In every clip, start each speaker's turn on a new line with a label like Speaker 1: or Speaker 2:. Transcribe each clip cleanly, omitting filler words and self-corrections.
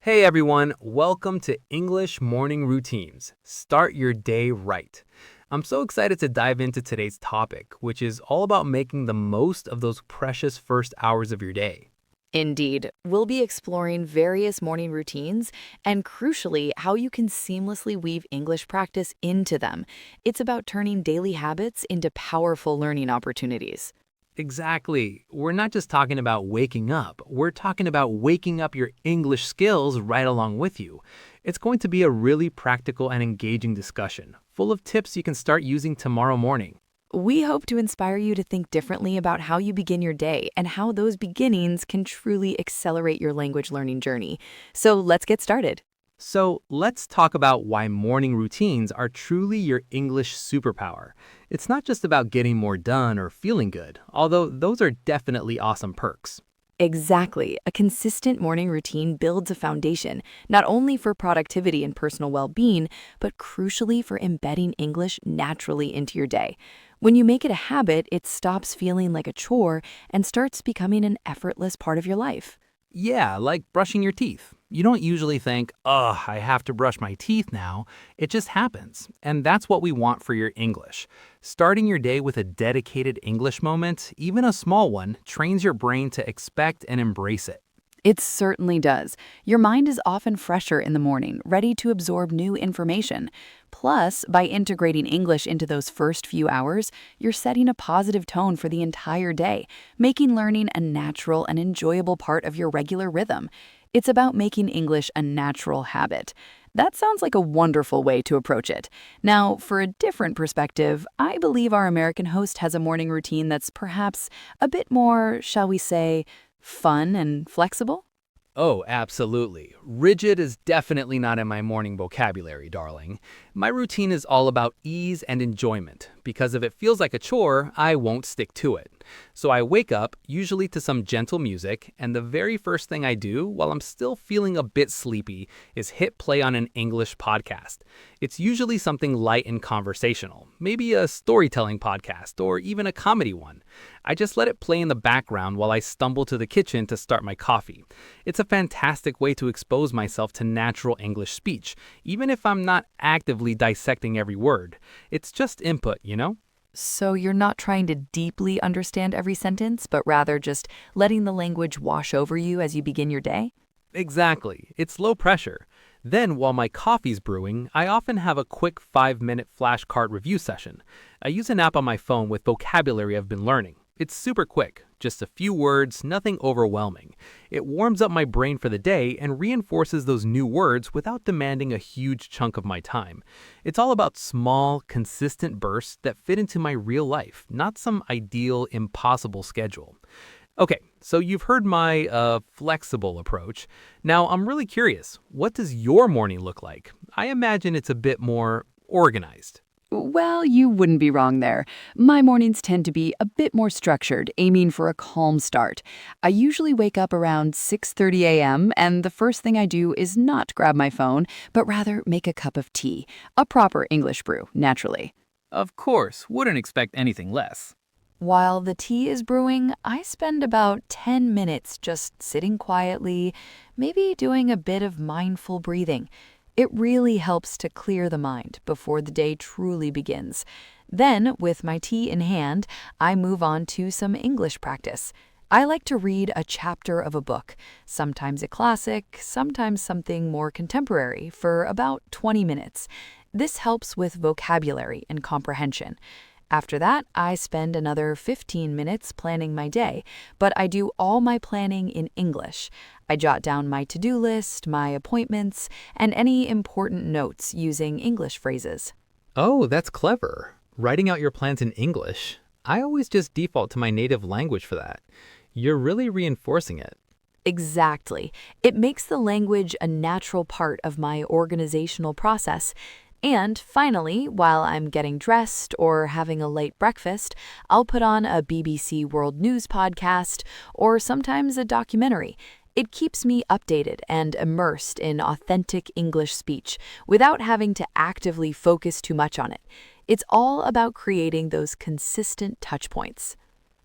Speaker 1: Hey everyone, welcome to English Morning Routines. Start your day right. I'm so excited to dive into today's topic, which is all about making the most of those precious first hours of your day.
Speaker 2: Indeed, we'll be exploring various morning routines and, crucially, how you can seamlessly weave English practice into them. It's about turning daily habits into powerful learning opportunities.
Speaker 1: Exactly. We're not just talking about waking up, we're talking about waking up your English skills right along with you. It's going to be a really practical and engaging discussion, full of tips you can start using tomorrow morning.
Speaker 2: We hope to inspire you to think differently about how you begin your day and how those beginnings can truly accelerate your language learning journey. So let's get started.
Speaker 1: So, let's talk about why morning routines are truly your English superpower. It's not just about getting more done or feeling good, although those are definitely awesome perks.
Speaker 2: Exactly. A consistent morning routine builds a foundation, not only for productivity and personal well being, but crucially for embedding English naturally into your day. When you make it a habit, it stops feeling like a chore and starts becoming an effortless part of your life.
Speaker 1: Yeah, like brushing your teeth. You don't usually think, ugh, I have to brush my teeth now. It just happens. And that's what we want for your English. Starting your day with a dedicated English moment, even a small one, trains your brain to expect and embrace it.
Speaker 2: It certainly does. Your mind is often fresher in the morning, ready to absorb new information. Plus, by integrating English into those first few hours, you're setting a positive tone for the entire day, making learning a natural and enjoyable part of your regular rhythm. It's about making English a natural habit. That sounds like a wonderful way to approach it. Now, for a different perspective, I believe our American host has a morning routine that's perhaps a bit more, shall we say, fun and flexible?
Speaker 1: Oh, absolutely. Rigid is definitely not in my morning vocabulary, darling. My routine is all about ease and enjoyment, because if it feels like a chore, I won't stick to it. So I wake up, usually to some gentle music, and the very first thing I do while I'm still feeling a bit sleepy is hit play on an English podcast. It's usually something light and conversational, maybe a storytelling podcast or even a comedy one. I just let it play in the background while I stumble to the kitchen to start my coffee. It's a fantastic way to expose myself to natural English speech, even if I'm not actively dissecting every word. It's just input, you know?
Speaker 2: So you're not trying to deeply understand every sentence, but rather just letting the language wash over you as you begin your day?
Speaker 1: Exactly. It's low pressure. Then, while my coffee's brewing, I often have a quick 5-minute flashcard review session. I use an app on my phone with vocabulary I've been learning. It's super quick, just a few words, nothing overwhelming. It warms up my brain for the day and reinforces those new words without demanding a huge chunk of my time. It's all about small, consistent bursts that fit into my real life, not some ideal, impossible schedule. Okay, so you've heard my flexible approach. Now, I'm really curious, what does your morning look like? I imagine it's a bit more organized.
Speaker 2: Well, you wouldn't be wrong there. My mornings tend to be a bit more structured, aiming for a calm start. I usually wake up around 6:30 a.m., and the first thing I do is not grab my phone, but rather make a cup of tea, a proper English brew, naturally.
Speaker 1: Of course, wouldn't expect anything less.
Speaker 2: While the tea is brewing, I spend about 10 minutes just sitting quietly, maybe doing a bit of mindful breathing. It really helps to clear the mind before the day truly begins. Then, with my tea in hand, I move on to some English practice. I like to read a chapter of a book, sometimes a classic, sometimes something more contemporary, for about 20 minutes. This helps with vocabulary and comprehension. After that, I spend another 15 minutes planning my day, but I do all my planning in English. I jot down my to-do list, my appointments, and any important notes using English phrases.
Speaker 1: Oh, that's clever. Writing out your plans in English. I always just default to my native language for that. You're really reinforcing it.
Speaker 2: Exactly. It makes the language a natural part of my organizational process. And finally, while I'm getting dressed or having a late breakfast, I'll put on a BBC World News podcast or sometimes a documentary. It keeps me updated and immersed in authentic English speech without having to actively focus too much on it. It's all about creating those consistent touch points.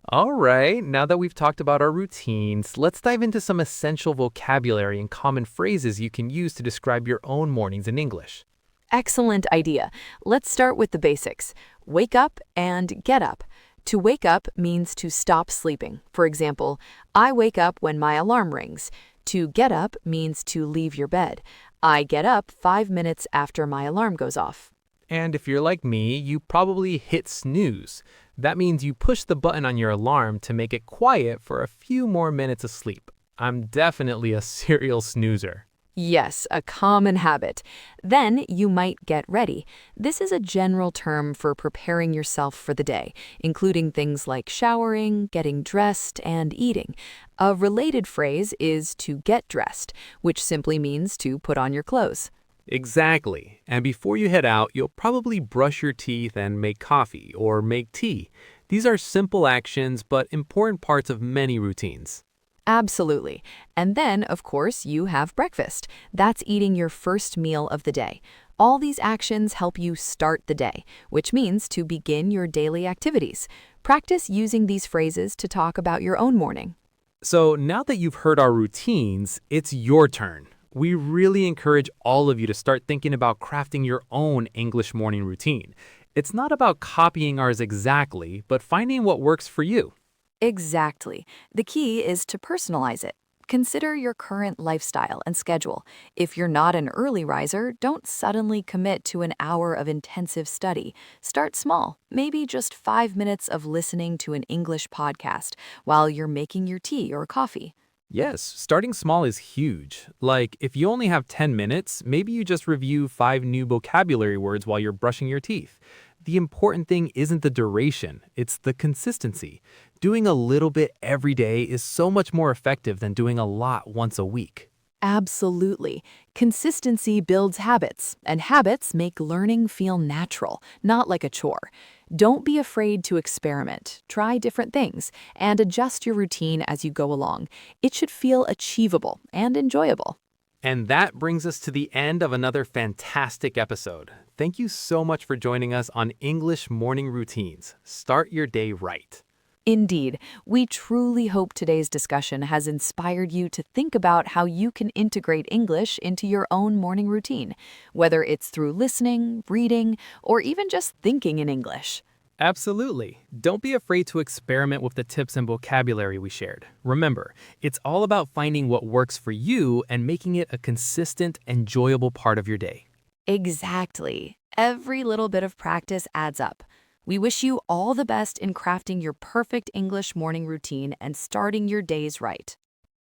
Speaker 1: All right, now that we've talked about our routines, let's dive into some essential vocabulary and common phrases you can use to describe your own mornings in English.
Speaker 2: Excellent idea. Let's start with the basics. Wake up and get up. To wake up means to stop sleeping. For example, I wake up when my alarm rings. To get up means to leave your bed. I get up 5 minutes after my alarm goes off.
Speaker 1: And if you're like me, you probably hit snooze. That means you push the button on your alarm to make it quiet for a few more minutes of sleep. I'm definitely a serial snoozer.
Speaker 2: Yes, a common habit. Then you might get ready. This is a general term for preparing yourself for the day, including things like showering, getting dressed, and eating. A related phrase is to get dressed, which simply means to put on your clothes.
Speaker 1: Exactly. And before you head out, you'll probably brush your teeth and make coffee or make tea. These are simple actions, but important parts of many routines.
Speaker 2: Absolutely. And then, of course, you have breakfast. That's eating your first meal of the day. All these actions help you start the day, which means to begin your daily activities. Practice using these phrases to talk about your own morning.
Speaker 1: So now that you've heard our routines, it's your turn. We really encourage all of you to start thinking about crafting your own English morning routine. It's not about copying ours exactly, but finding what works for you.
Speaker 2: Exactly. The key is to personalize it. Consider your current lifestyle and schedule. If you're not an early riser, don't suddenly commit to an hour of intensive study. Start small, maybe just 5 minutes of listening to an English podcast while you're making your tea or coffee.
Speaker 1: Yes, starting small is huge. Like, if you only have 10 minutes, maybe you just review 5 new vocabulary words while you're brushing your teeth. The important thing isn't the duration, it's the consistency. Doing a little bit every day is so much more effective than doing a lot once a week.
Speaker 2: Absolutely. Consistency builds habits, and habits make learning feel natural, not like a chore. Don't be afraid to experiment, try different things, and adjust your routine as you go along. It should feel achievable and enjoyable.
Speaker 1: And that brings us to the end of another fantastic episode. Thank you so much for joining us on English Morning Routines. Start your day right.
Speaker 2: Indeed, we truly hope today's discussion has inspired you to think about how you can integrate English into your own morning routine, whether it's through listening, reading, or even just thinking in English.
Speaker 1: Absolutely. Don't be afraid to experiment with the tips and vocabulary we shared. Remember, it's all about finding what works for you and making it a consistent, enjoyable part of your day.
Speaker 2: Exactly. Every little bit of practice adds up. We wish you all the best in crafting your perfect English morning routine and starting your days right.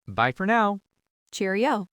Speaker 1: Bye for now.
Speaker 2: Cheerio.